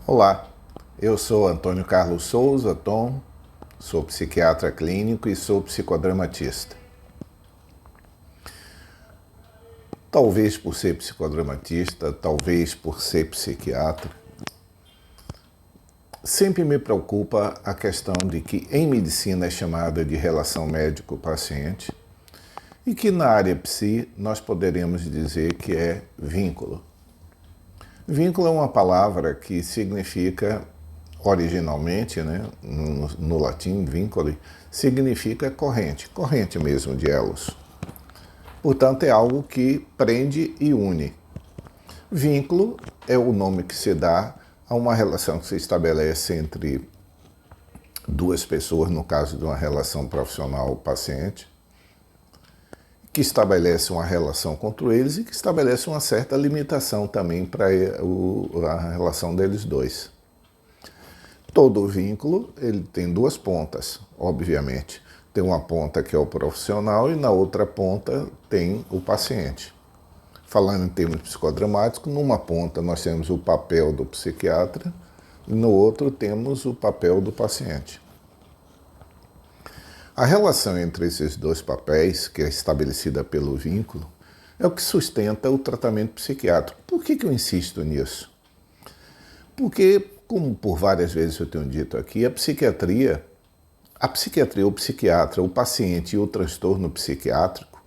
Olá, eu sou Antônio Carlos Souza, Tom, sou psiquiatra clínico e sou psicodramatista. Talvez por ser psicodramatista, talvez por ser psiquiatra, sempre me preocupa a questão de que em medicina é chamada de relação médico-paciente e que na área psi nós poderemos dizer que é vínculo. Vínculo é uma palavra que significa, originalmente, no latim, vinculi, significa corrente, corrente mesmo de elos. Portanto, é algo que prende e une. Vínculo é o nome que se dá a uma relação que se estabelece entre duas pessoas, no caso de uma relação profissional-paciente, que estabelece uma relação contra eles e que estabelece uma certa limitação também para a relação deles dois. Todo vínculo ele tem duas pontas, obviamente. Tem uma ponta que é o profissional e na outra ponta tem o paciente. Falando em termos psicodramáticos, numa ponta nós temos o papel do psiquiatra e no outro temos o papel do paciente. A relação entre esses dois papéis, que é estabelecida pelo vínculo, é o que sustenta o tratamento psiquiátrico. Por que eu insisto nisso? Porque, como por várias vezes eu tenho dito aqui, a psiquiatria, o psiquiatra, o paciente e o transtorno psiquiátrico,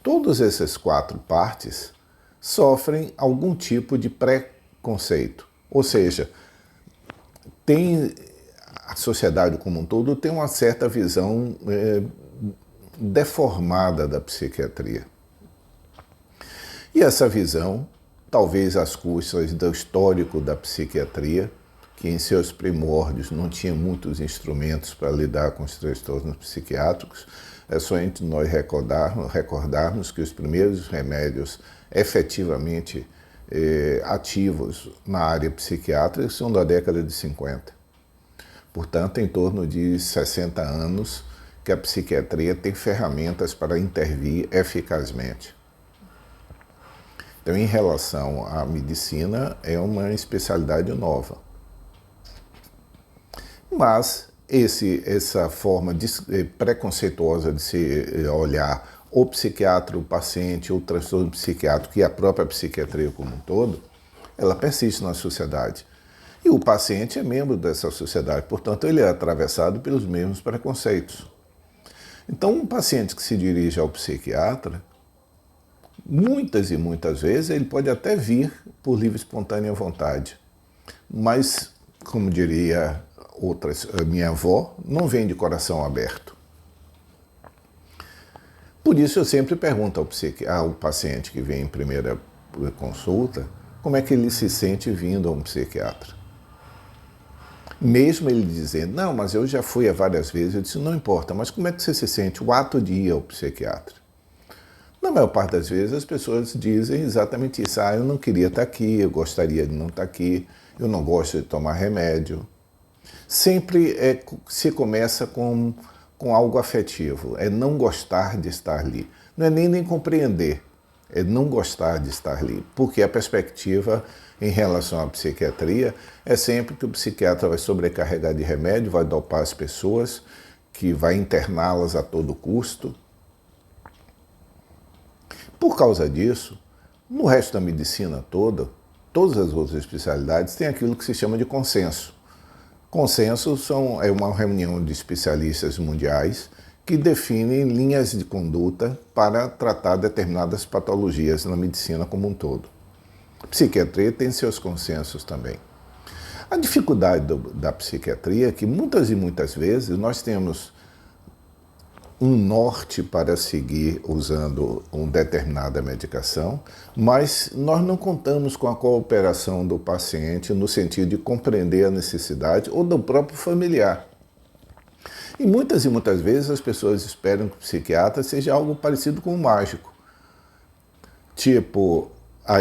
todas essas quatro partes sofrem algum tipo de preconceito. Ou seja, a sociedade como um todo tem uma certa visão deformada da psiquiatria. E essa visão, talvez às custas do histórico da psiquiatria, que em seus primórdios não tinha muitos instrumentos para lidar com os transtornos psiquiátricos, é só entre nós recordarmos que os primeiros remédios efetivamente ativos na área psiquiátrica são da década de 50. Portanto, em torno de 60 anos que a psiquiatria tem ferramentas para intervir eficazmente. Então, em relação à medicina, é uma especialidade nova. Mas essa forma preconceituosa de se olhar o psiquiatra, o paciente, o transtorno psiquiátrico e a própria psiquiatria como um todo, ela persiste na sociedade. E o paciente é membro dessa sociedade, portanto, ele é atravessado pelos mesmos preconceitos. Então, um paciente que se dirige ao psiquiatra, muitas e muitas vezes, ele pode até vir por livre e espontânea vontade. Mas, como diria minha avó, não vem de coração aberto. Por isso, eu sempre pergunto ao paciente que vem em primeira consulta, como é que ele se sente vindo a um psiquiatra. Mesmo ele dizendo, não, mas eu já fui várias vezes, eu disse, não importa, mas como é que você se sente o ato de ir ao psiquiatra? Na maior parte das vezes as pessoas dizem exatamente isso, eu não queria estar aqui, eu gostaria de não estar aqui, eu não gosto de tomar remédio. Sempre se começa com algo afetivo, é não gostar de estar ali. Não é nem compreender, é não gostar de estar ali, porque a perspectiva em relação à psiquiatria é sempre que o psiquiatra vai sobrecarregar de remédio, vai dopar as pessoas, que vai interná-las a todo custo. Por causa disso, no resto da medicina toda, todas as outras especialidades têm aquilo que se chama de consenso. Consenso é uma reunião de especialistas mundiais que definem linhas de conduta para tratar determinadas patologias na medicina como um todo. A psiquiatria tem seus consensos também. A dificuldade da psiquiatria é que muitas e muitas vezes nós temos um norte para seguir usando uma determinada medicação, mas nós não contamos com a cooperação do paciente no sentido de compreender a necessidade ou do próprio familiar. E muitas vezes as pessoas esperam que o psiquiatra seja algo parecido com um mágico. Tipo,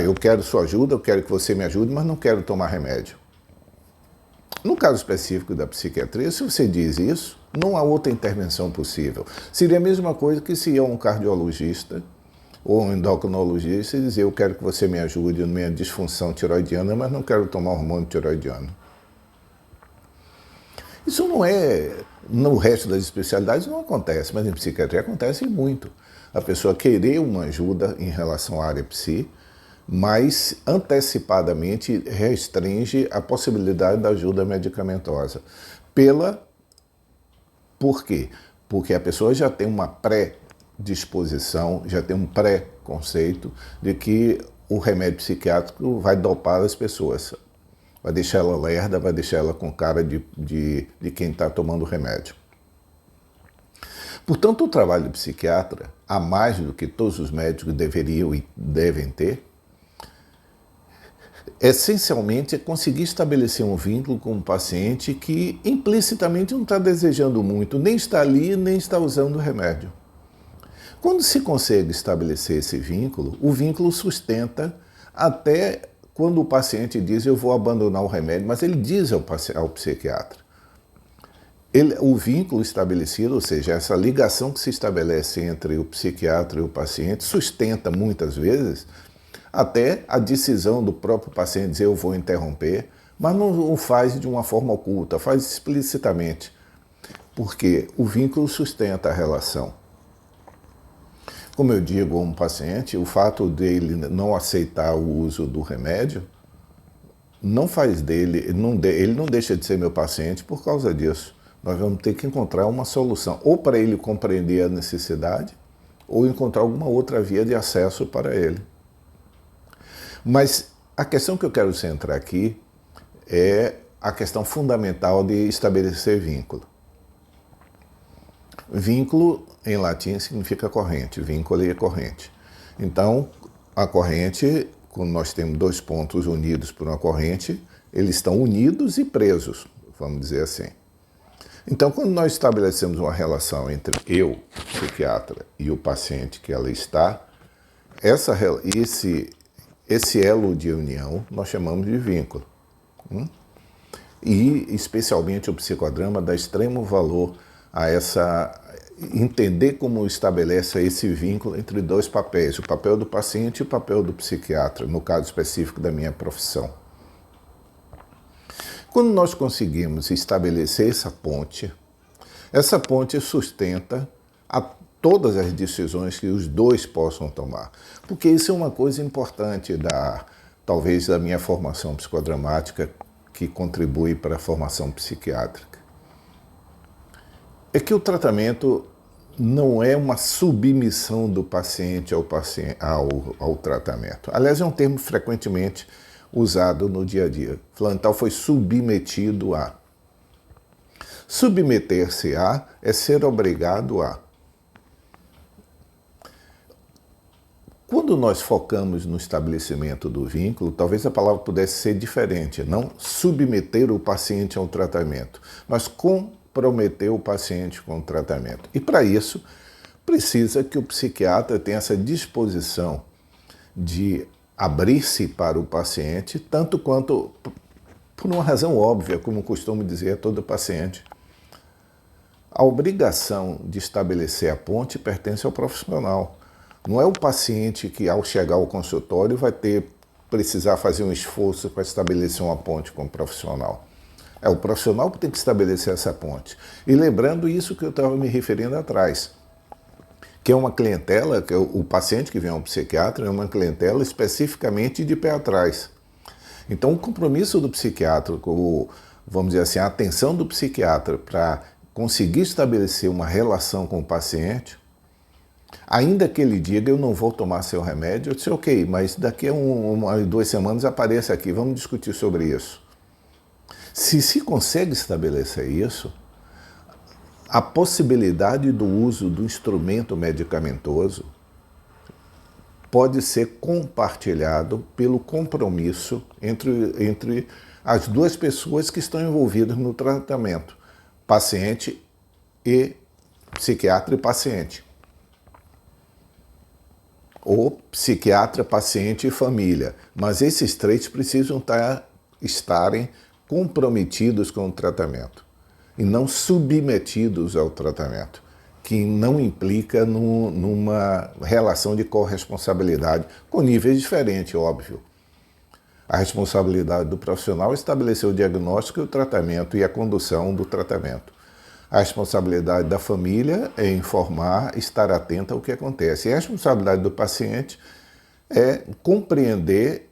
eu quero sua ajuda, eu quero que você me ajude, mas não quero tomar remédio. No caso específico da psiquiatria, se você diz isso, não há outra intervenção possível. Seria a mesma coisa que se um cardiologista ou um endocrinologista e dizer, eu quero que você me ajude na minha disfunção tiroidiana, mas não quero tomar hormônio tiroidiano. Isso não é, no resto das especialidades não acontece, mas em psiquiatria acontece muito. A pessoa querer uma ajuda em relação à área psi, mas antecipadamente restringe a possibilidade da ajuda medicamentosa. Por quê? Porque a pessoa já tem uma predisposição, já tem um pré-conceito de que o remédio psiquiátrico vai dopar as pessoas. Vai deixar ela lerda, vai deixar ela com cara de quem está tomando remédio. Portanto, o trabalho do psiquiatra, a mais do que todos os médicos deveriam e devem ter, essencialmente é conseguir estabelecer um vínculo com um paciente que implicitamente não está desejando muito, nem está ali, nem está usando o remédio. Quando se consegue estabelecer esse vínculo, o vínculo sustenta até quando o paciente diz eu vou abandonar o remédio, mas ele diz ao psiquiatra. O vínculo estabelecido, ou seja, essa ligação que se estabelece entre o psiquiatra e o paciente, sustenta muitas vezes até a decisão do próprio paciente dizer eu vou interromper, mas não o faz de uma forma oculta, faz explicitamente, porque o vínculo sustenta a relação. Como eu digo a um paciente, o fato dele não aceitar o uso do remédio não faz dele, ele não deixa de ser meu paciente por causa disso. Nós vamos ter que encontrar uma solução, ou para ele compreender a necessidade, ou encontrar alguma outra via de acesso para ele. Mas a questão que eu quero centrar aqui é a questão fundamental de estabelecer vínculo. Vínculo, em latim, significa corrente, vínculo é corrente. Então, a corrente, quando nós temos dois pontos unidos por uma corrente, eles estão unidos e presos, vamos dizer assim. Então, quando nós estabelecemos uma relação entre eu, psiquiatra, e o paciente que ela está, esse elo de união nós chamamos de vínculo. E, especialmente, o psicodrama dá extremo valor a entender como estabelece esse vínculo entre dois papéis, o papel do paciente e o papel do psiquiatra, no caso específico da minha profissão. Quando nós conseguimos estabelecer essa ponte sustenta todas as decisões que os dois possam tomar. Porque isso é uma coisa importante talvez da minha formação psicodramática que contribui para a formação psiquiátrica. É que o tratamento não é uma submissão do paciente ao tratamento. Aliás, é um termo frequentemente usado no dia a dia. Fulano tal foi submetido a. Submeter-se a é ser obrigado a. Quando nós focamos no estabelecimento do vínculo, talvez a palavra pudesse ser diferente, não submeter o paciente ao tratamento, mas comprometer o paciente com o tratamento. E para isso, precisa que o psiquiatra tenha essa disposição de abrir-se para o paciente, tanto quanto, por uma razão óbvia, como costumo dizer a todo paciente. A obrigação de estabelecer a ponte pertence ao profissional. Não é o paciente que, ao chegar ao consultório, vai precisar fazer um esforço para estabelecer uma ponte com o profissional. É o profissional que tem que estabelecer essa ponte. E lembrando isso que eu estava me referindo atrás, que é uma clientela, que o paciente que vem ao psiquiatra é uma clientela especificamente de pé atrás. Então, o compromisso do psiquiatra, vamos dizer assim, a atenção do psiquiatra para conseguir estabelecer uma relação com o paciente, ainda que ele diga, eu não vou tomar seu remédio, eu disse, ok, mas daqui a 2 semanas apareça aqui, vamos discutir sobre isso. Se consegue estabelecer isso, a possibilidade do uso do instrumento medicamentoso pode ser compartilhado pelo compromisso entre as duas pessoas que estão envolvidas no tratamento, paciente e psiquiatra e paciente. Ou psiquiatra, paciente e família. Mas esses três precisam estarem comprometidos com o tratamento e não submetidos ao tratamento, que não implica numa relação de corresponsabilidade com níveis diferentes, óbvio. A responsabilidade do profissional é estabelecer o diagnóstico e o tratamento e a condução do tratamento. A responsabilidade da família é informar, estar atenta ao que acontece. E a responsabilidade do paciente é compreender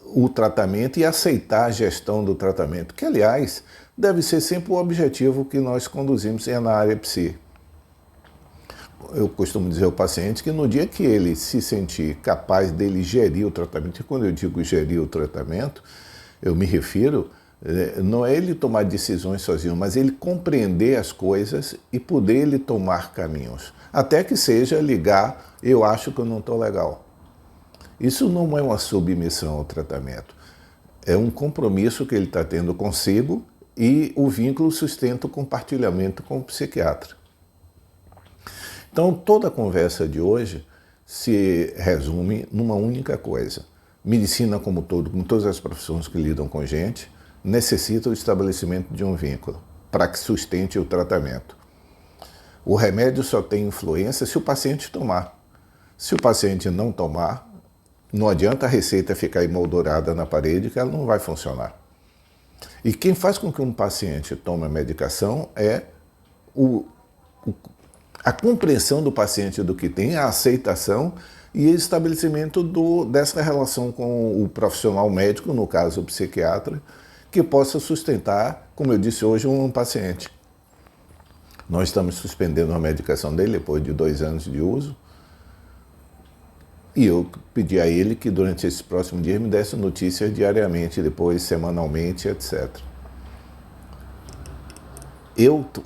o tratamento e aceitar a gestão do tratamento, que, aliás, deve ser sempre o objetivo que nós conduzimos na área psi. Eu costumo dizer ao paciente que no dia que ele se sentir capaz dele gerir o tratamento, e quando eu digo gerir o tratamento, eu me refiro, não é ele tomar decisões sozinho, mas ele compreender as coisas e poder ele tomar caminhos. Até que seja ligar, eu acho que eu não estou legal. Isso não é uma submissão ao tratamento. É um compromisso que ele está tendo consigo e o vínculo sustenta o compartilhamento com o psiquiatra. Então, toda a conversa de hoje se resume numa única coisa. Medicina como todo, como todas as profissões que lidam com gente, necessita o estabelecimento de um vínculo para que sustente o tratamento. O remédio só tem influência se o paciente tomar. Se o paciente não tomar, não adianta a receita ficar emoldurada na parede que ela não vai funcionar. E quem faz com que um paciente tome a medicação é a compreensão do paciente do que tem, a aceitação e o estabelecimento dessa relação com o profissional médico, no caso o psiquiatra, que possa sustentar, como eu disse hoje, um paciente. Nós estamos suspendendo a medicação dele depois de 2 anos de uso, e eu pedi a ele que durante esses próximos dias me desse notícias diariamente, depois semanalmente, etc.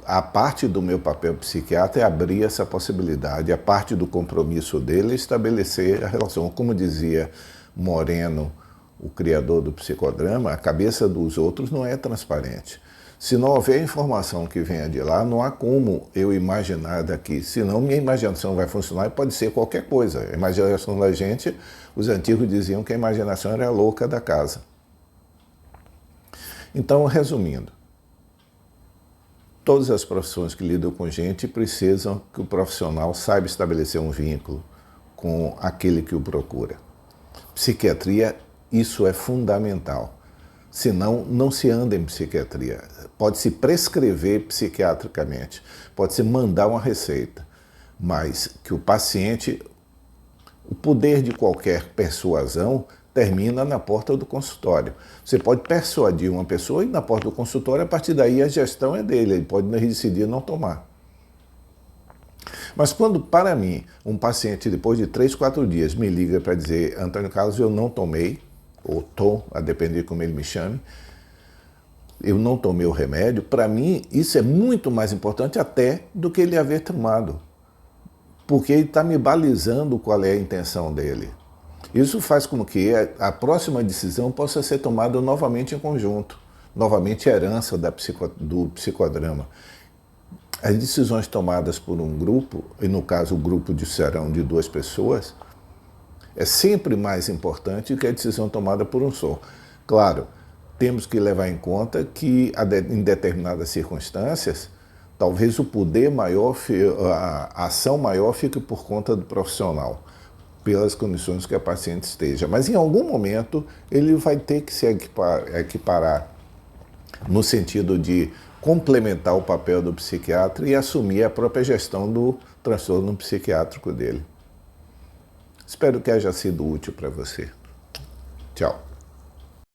A parte do meu papel psiquiatra é abrir essa possibilidade, a parte do compromisso dele é estabelecer a relação. Como dizia Moreno, o criador do psicodrama, a cabeça dos outros não é transparente. Se não houver informação que venha de lá, não há como eu imaginar daqui. Senão minha imaginação vai funcionar e pode ser qualquer coisa. A imaginação da gente, os antigos diziam que a imaginação era a louca da casa. Então, resumindo, todas as profissões que lidam com gente precisam que o profissional saiba estabelecer um vínculo com aquele que o procura. Psiquiatria, isso é fundamental. Senão, não se anda em psiquiatria. Pode-se prescrever psiquiatricamente, pode-se mandar uma receita, mas que o paciente, o poder de qualquer persuasão termina na porta do consultório. Você pode persuadir uma pessoa e na porta do consultório, a partir daí a gestão é dele, ele pode decidir não tomar. Mas quando, para mim, um paciente, depois de 3, 4 dias, me liga para dizer: Antônio Carlos, eu não tomei, ou tô, a depender de como ele me chame, eu não tomei o remédio, para mim isso é muito mais importante até do que ele haver tomado. Porque ele está me balizando qual é a intenção dele. Isso faz com que a próxima decisão possa ser tomada novamente em conjunto, novamente herança do psicodrama. As decisões tomadas por um grupo, e no caso o grupo serão de 2 pessoas, é sempre mais importante que a decisão tomada por um só. Claro, temos que levar em conta que em determinadas circunstâncias, talvez o poder maior, a ação maior fique por conta do profissional, pelas condições que a paciente esteja. Mas em algum momento ele vai ter que se equiparar no sentido de complementar o papel do psiquiatra e assumir a própria gestão do transtorno psiquiátrico dele. Espero que haja sido útil para você. Tchau.